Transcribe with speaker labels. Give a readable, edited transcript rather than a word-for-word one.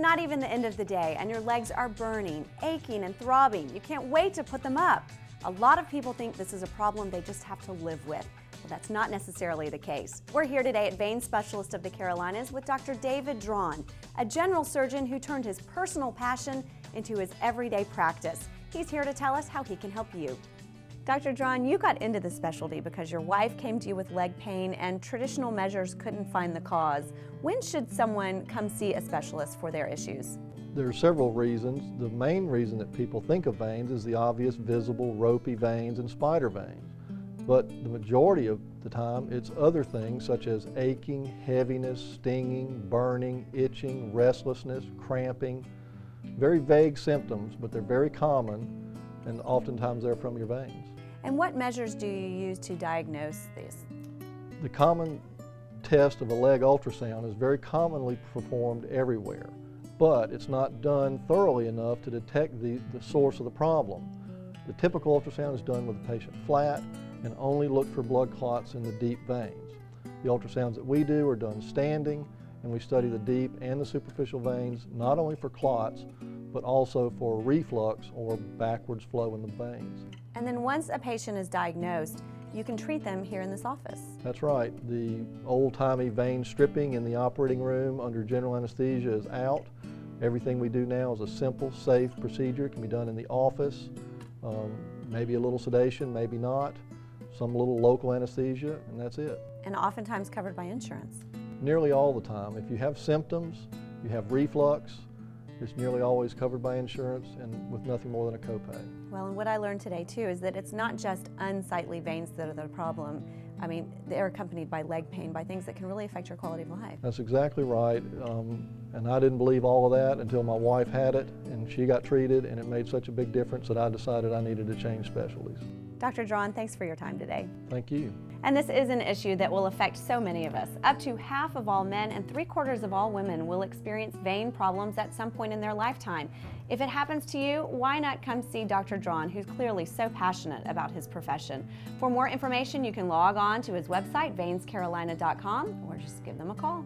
Speaker 1: not even the end of the day and your legs are burning, aching, and throbbing. You can't wait to put them up. A lot of people think this is a problem they just have to live with. But that's not necessarily the case. We're here today at VeinSpecialists of the Carolinas with Dr. David Drawn, a general surgeon who turned his personal passion into his everyday practice. He's here to tell us how he can help you. Dr. Drawn, you got into the specialty because your wife came to you with leg pain and traditional measures couldn't find the cause. When should someone come see a specialist for their issues?
Speaker 2: There are several reasons. The main reason that people think of veins is the obvious visible ropey veins and spider veins. But the majority of the time it's other things such as aching, heaviness, stinging, burning, itching, restlessness, cramping. Very vague symptoms, but they're very common and oftentimes they're from your veins.
Speaker 1: And what measures do you use to diagnose this?
Speaker 2: The common test of a leg ultrasound is very commonly performed everywhere, but it's not done thoroughly enough to detect the source of the problem. The typical ultrasound is done with the patient flat and only look for blood clots in the deep veins. The ultrasounds that we do are done standing, and we study the deep and the superficial veins not only for clots, but also for reflux or backwards flow in the veins.
Speaker 1: And then once a patient is diagnosed, you can treat them here in this office.
Speaker 2: That's right. The old-timey vein stripping in the operating room under general anesthesia is out. Everything we do now is a simple, safe procedure. It can be done in the office, maybe a little sedation, maybe not, some little local anesthesia, and that's it.
Speaker 1: And oftentimes covered by insurance.
Speaker 2: Nearly all the time. If you have symptoms, you have reflux, it's nearly always covered by insurance and with nothing more than a copay.
Speaker 1: Well, and what I learned today too is that it's not just unsightly veins that are the problem. I mean, they're accompanied by leg pain, by things that can really affect your quality of life.
Speaker 2: That's exactly right. And I didn't believe all of that until my wife had it and she got treated, and it made such a big difference that I decided I needed to change specialties.
Speaker 1: Dr. Drawn, thanks for your time today.
Speaker 2: Thank you.
Speaker 1: And this is an issue that will affect so many of us. Up to half of all men and 3/4 of all women will experience vein problems at some point in their lifetime. If it happens to you, why not come see Dr. Drawn, who's clearly so passionate about his profession. For more information, you can log on to his website, VeinScarolina.com, or just give them a call.